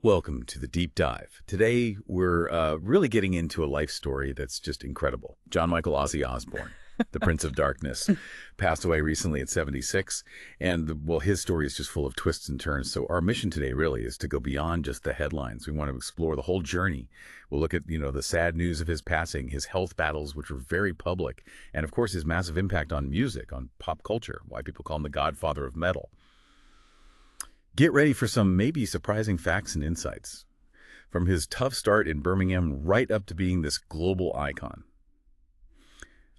Welcome to the Deep Dive. Today, we're really getting into a life story that's just incredible. John Michael Ozzy Osbourne, the Prince of Darkness, passed away recently at 76. And, well, his story is just full of twists and turns. So our mission today really is to go beyond just the headlines. We want to explore the whole journey. We'll look at, the sad news of his passing, his health battles, which were very public, and, of course, his massive impact on music, on pop culture, why people call him the Godfather of metal. Get ready for some maybe surprising facts and insights. From his tough start in Birmingham right up to being this global icon.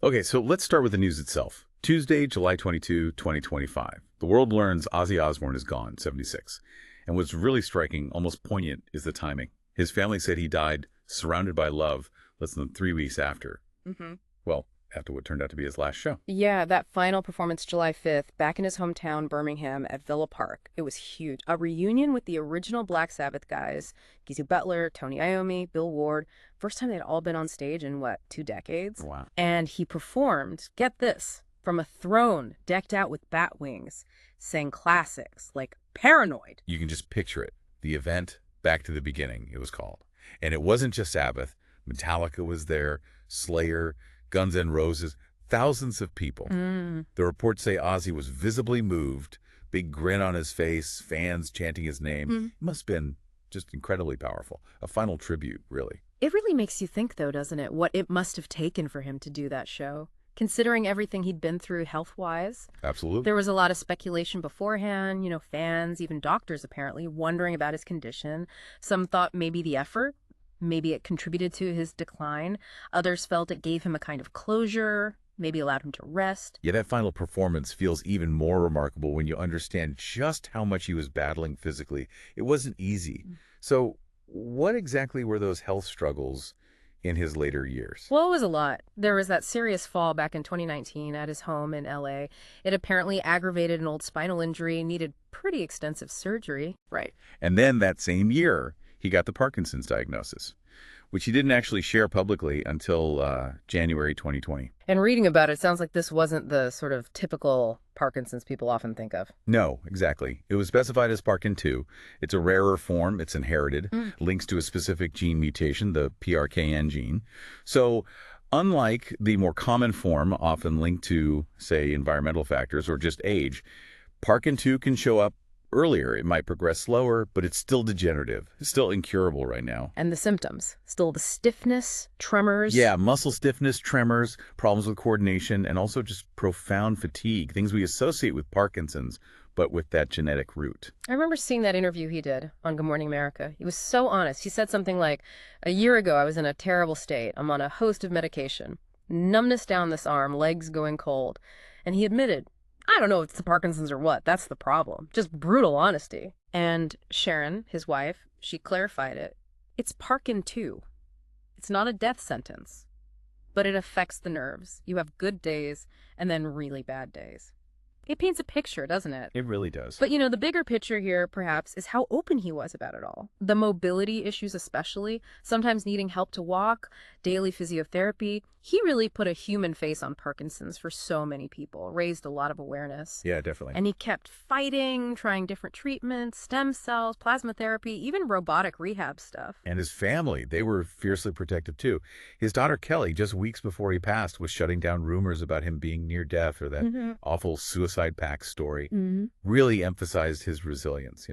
Okay, so let's start with the news itself. Tuesday, July 22, 2025. The world learns Ozzy Osbourne is gone, 76. And what's really striking, almost poignant, is the timing. His family said he died surrounded by love less than 3 weeks after. Well, after what turned out to be his last show. Yeah, that final performance July 5th, back in his hometown, Birmingham, at Villa Park. It was huge. A reunion with the original Black Sabbath guys, Geezy Butler, Tony Iommi, Bill Ward. First time they'd all been on stage in, 2 decades? Wow. And he performed, get this, from a throne decked out with bat wings, sang classics like Paranoid. You can just picture it. The event, Back to the Beginning, it was called. And it wasn't just Sabbath. Metallica was there, Slayer, Guns N' Roses, thousands of people. The reports say Ozzy was visibly moved, big grin on his face, fans chanting his name. It must have been just incredibly powerful. A final tribute, really. It really makes you think, though, doesn't it, what it must have taken for him to do that show, considering everything he'd been through health-wise. Absolutely. There was a lot of speculation beforehand, fans, even doctors apparently, wondering about his condition. Some thought maybe the effort. Maybe it contributed to his decline. Others felt it gave him a kind of closure, maybe allowed him to rest. Yeah, that final performance feels even more remarkable when you understand just how much he was battling physically. It wasn't easy. So what exactly were those health struggles in his later years? Well, it was a lot. There was that serious fall back in 2019 at his home in LA. It apparently aggravated an old spinal injury, needed pretty extensive surgery. Right. And then that same year, he got the Parkinson's diagnosis, which he didn't actually share publicly until January 2020. And reading about it, sounds like this wasn't the sort of typical Parkinson's people often think of. No, exactly. It was specified as Parkin 2. It's a rarer form. It's inherited. Links to a specific gene mutation, the PRKN gene. So unlike the more common form, often linked to, say, environmental factors or just age, Parkin 2 can show up earlier. It might progress slower, but it's still degenerative. It's still incurable right now. And the symptoms? Still the stiffness, tremors? Yeah, muscle stiffness, tremors, problems with coordination, and also just profound fatigue, things we associate with Parkinson's, but with that genetic root. I remember seeing that interview he did on Good Morning America. He was so honest. He said something like, "A year ago, I was in a terrible state. I'm on a host of medication. Numbness down this arm, legs going cold." And he admitted, I don't know if it's the Parkinson's or what. That's the problem. Just brutal honesty. And Sharon, his wife, she clarified it. It's Parkin 2. It's not a death sentence, but it affects the nerves. You have good days and then really bad days. It paints a picture, doesn't it? It really does. But, the bigger picture here, perhaps, is how open he was about it all. The mobility issues especially, sometimes needing help to walk, daily physiotherapy. He really put a human face on Parkinson's for so many people, raised a lot of awareness. Yeah, definitely. And he kept fighting, trying different treatments, stem cells, plasma therapy, even robotic rehab stuff. And his family, they were fiercely protective too. His daughter Kelly, just weeks before he passed, was shutting down rumors about him being near death or that awful suicide pact story. Really emphasized his resilience,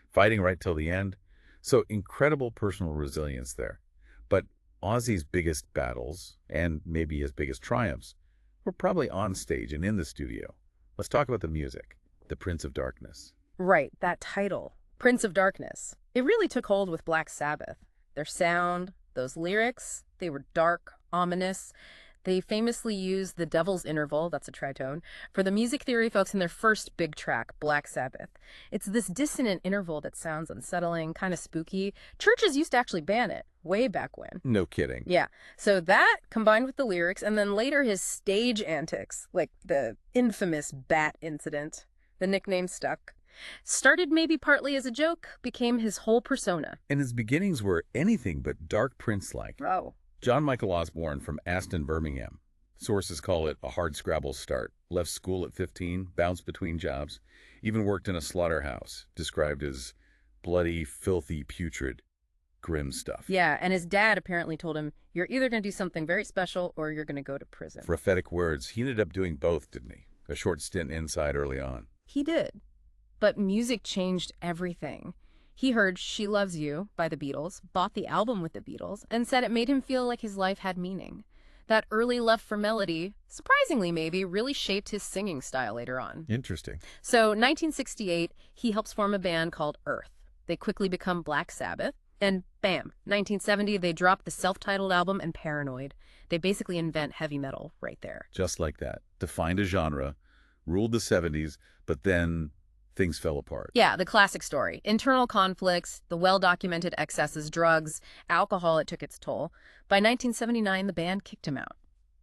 fighting right till the end. So incredible personal resilience there. But Ozzy's biggest battles, and maybe his biggest triumphs, were probably on stage and in the studio. Let's talk about the music, the Prince of Darkness. Right, that title, Prince of Darkness. It really took hold with Black Sabbath. Their sound, those lyrics, they were dark, ominous. They famously used the Devil's Interval, that's a tritone, for the music theory folks in their first big track, Black Sabbath. It's this dissonant interval that sounds unsettling, kind of spooky. Churches used to actually ban it, way back when. No kidding. Yeah. So that, combined with the lyrics, and then later his stage antics, like the infamous bat incident, the nickname stuck. Started maybe partly as a joke, became his whole persona. And his beginnings were anything but dark prince-like. Oh. John Michael Osbourne from Aston, Birmingham. Sources call it a hardscrabble start. Left school at 15, bounced between jobs, even worked in a slaughterhouse, described as bloody, filthy, putrid, grim stuff. Yeah, and his dad apparently told him, you're either going to do something very special or you're going to go to prison. Prophetic words. He ended up doing both, didn't he? A short stint inside early on. He did. But music changed everything. He heard She Loves You by the Beatles, bought the album with the Beatles, and said it made him feel like his life had meaning. That early love for melody, surprisingly maybe, really shaped his singing style later on. Interesting. So 1968, he helps form a band called Earth. They quickly become Black Sabbath. And bam, 1970, they drop the self-titled album and Paranoid. They basically invent heavy metal right there. Just like that. Defined a genre, ruled the 70s, but then things fell apart. Yeah, the classic story. Internal conflicts, the well-documented excesses, drugs, alcohol, it took its toll. By 1979, the band kicked him out.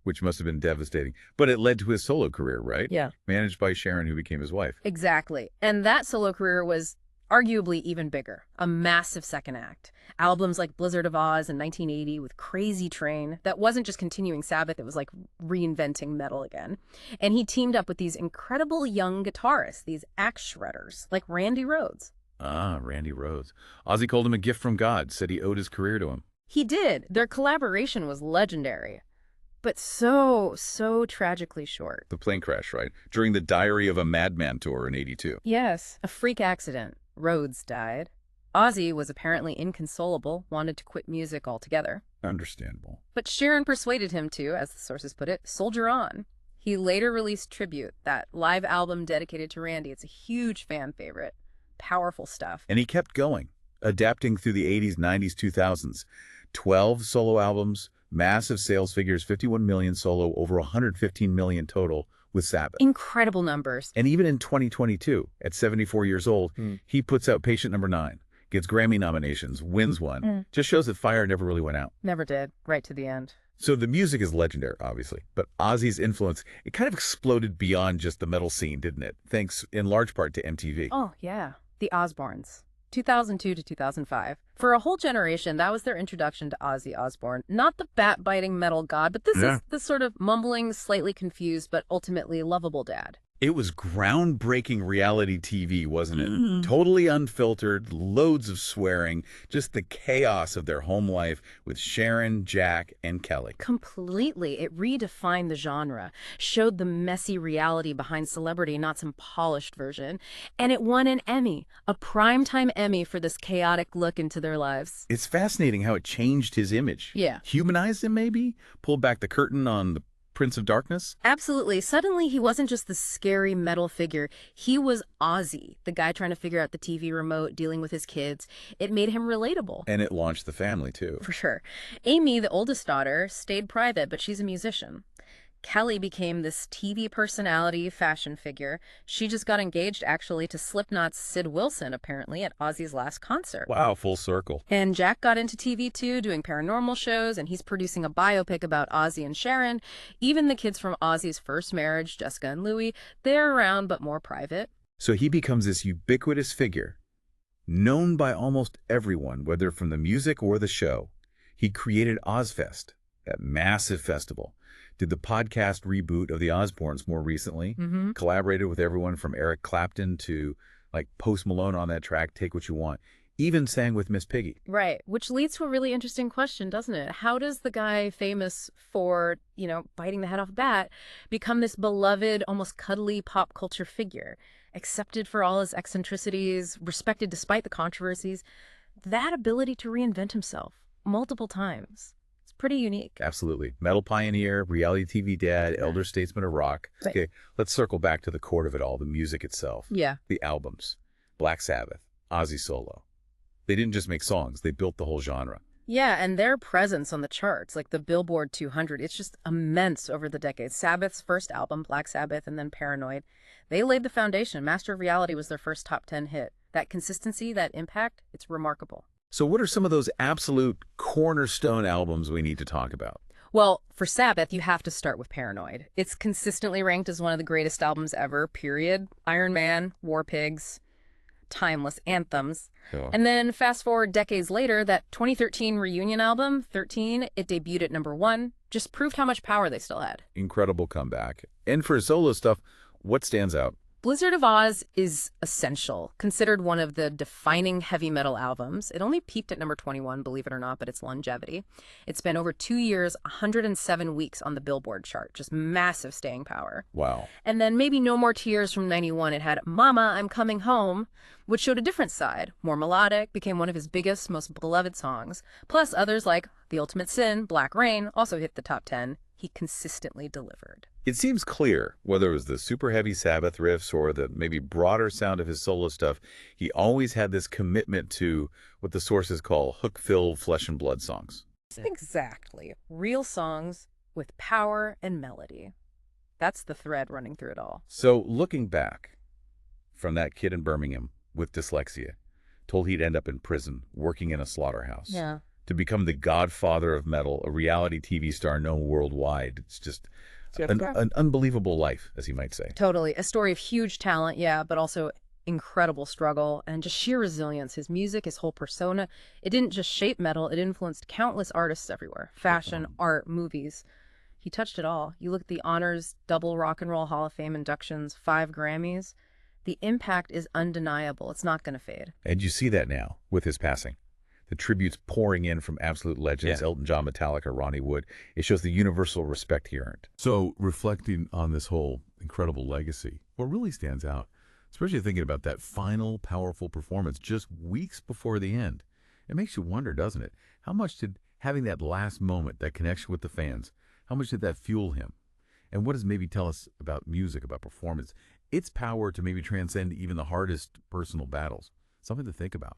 Which must have been devastating. But it led to his solo career, right? Yeah. Managed by Sharon, who became his wife. Exactly. And that solo career was arguably even bigger. A massive second act. Albums like Blizzard of Oz in 1980 with Crazy Train. That wasn't just continuing Sabbath, it was like reinventing metal again. And he teamed up with these incredible young guitarists, these axe shredders, like Randy Rhoads. Ah, Randy Rhoads. Ozzy called him a gift from God, said he owed his career to him. He did. Their collaboration was legendary. But so tragically short. The plane crash, right? During the Diary of a Madman tour in '82. Yes, a freak accident. Rhoads died. Ozzy was apparently inconsolable, wanted to quit music altogether. Understandable. But Sharon persuaded him to, as the sources put it, soldier on. He later released Tribute, that live album dedicated to Randy. It's a huge fan favorite. Powerful stuff. And he kept going, adapting through the 80s, 90s, 2000s. 12 solo albums, massive sales figures, 51 million solo, over 115 million total with Sabbath. Incredible numbers. And even in 2022, at 74 years old, he puts out Patient Number 9, gets Grammy nominations, wins one. Just shows that fire never really went out. Never did, right to the end. So the music is legendary, obviously, but Ozzy's influence, it kind of exploded beyond just the metal scene, didn't it? Thanks in large part to MTV. Oh, yeah. The Osbournes. 2002 to 2005. For a whole generation, that was their introduction to Ozzy Osbourne. Not the bat-biting metal god, but this is the sort of mumbling, slightly confused, but ultimately lovable dad. It was groundbreaking reality TV, wasn't it? Totally unfiltered, loads of swearing, just the chaos of their home life with Sharon, Jack, and Kelly. Completely. It redefined the genre, showed the messy reality behind celebrity, not some polished version. And it won an Emmy, a primetime Emmy for this chaotic look into their lives. It's fascinating how it changed his image. Yeah. Humanized him, maybe? Pulled back the curtain on the Prince of Darkness? Absolutely. Suddenly, he wasn't just the scary metal figure. He was Ozzy, the guy trying to figure out the TV remote, dealing with his kids. It made him relatable. And it launched the family, too. For sure. Amy, the oldest daughter, stayed private, but she's a musician. Kelly became this TV personality, fashion figure. She just got engaged, actually, to Slipknot's Sid Wilson, apparently, at Ozzy's last concert. Wow, full circle. And Jack got into TV, too, doing paranormal shows, and he's producing a biopic about Ozzy and Sharon. Even the kids from Ozzy's first marriage, Jessica and Louis, they're around, but more private. So he becomes this ubiquitous figure, known by almost everyone, whether from the music or the show. He created Ozfest, that massive festival. Did the podcast reboot of the Osbournes more recently. Collaborated with everyone from Eric Clapton to like Post Malone on that track, Take What You Want. Even sang with Miss Piggy. Right, which leads to a really interesting question, doesn't it? How does the guy famous for, biting the head off a bat become this beloved, almost cuddly pop culture figure? Accepted for all his eccentricities, respected despite the controversies. That ability to reinvent himself multiple times. Pretty unique. Absolutely. Metal pioneer, reality TV dad, elder statesman of rock. Right. Okay, let's circle back to the core of it all, the music itself. Yeah. The albums. Black Sabbath, Ozzy solo. They didn't just make songs, they built the whole genre. Yeah, and their presence on the charts, like the Billboard 200, it's just immense over the decades. Sabbath's first album, Black Sabbath, and then Paranoid, they laid the foundation. Master of Reality was their first top 10 hit. That consistency, that impact, it's remarkable. So what are some of those absolute cornerstone albums we need to talk about? Well, for Sabbath, you have to start with Paranoid. It's consistently ranked as one of the greatest albums ever, period. Iron Man, War Pigs, timeless anthems. Sure. And then fast forward decades later, that 2013 reunion album, 13, it debuted at #1, just proved how much power they still had. Incredible comeback. And for solo stuff, what stands out? Blizzard of Oz is essential, considered one of the defining heavy metal albums. It only peaked at number 21, believe it or not, but its longevity. It spent over 2 years, 107 weeks on the Billboard chart, just massive staying power. Wow. And then maybe No More Tears from 91, it had Mama, I'm Coming Home, which showed a different side. More melodic, became one of his biggest, most beloved songs. Plus others like The Ultimate Sin, Black Rain, also hit the top 10. He consistently delivered. It seems clear, whether it was the super heavy Sabbath riffs or the maybe broader sound of his solo stuff, he always had this commitment to what the sources call hook-filled flesh and blood songs. Exactly. Real songs with power and melody. That's the thread running through it all. So looking back from that kid in Birmingham with dyslexia, told he'd end up in prison, working in a slaughterhouse, to become the godfather of metal, a reality TV star known worldwide. It's just an unbelievable life, as he might say. Totally. A story of huge talent, yeah, but also incredible struggle and just sheer resilience. His music, his whole persona, it didn't just shape metal, it influenced countless artists everywhere. Fashion, art, movies. He touched it all. You look at the honors, double Rock and Roll Hall of Fame inductions, 5 Grammys. The impact is undeniable. It's not going to fade. And you see that now with his passing. The tributes pouring in from absolute legends, Elton John, Metallica, Ronnie Wood. It shows the universal respect he earned. So reflecting on this whole incredible legacy, what really stands out, especially thinking about that final powerful performance just weeks before the end, it makes you wonder, doesn't it? How much did having that last moment, that connection with the fans, how much did that fuel him? And what does maybe tell us about music, about performance, its power to maybe transcend even the hardest personal battles? Something to think about.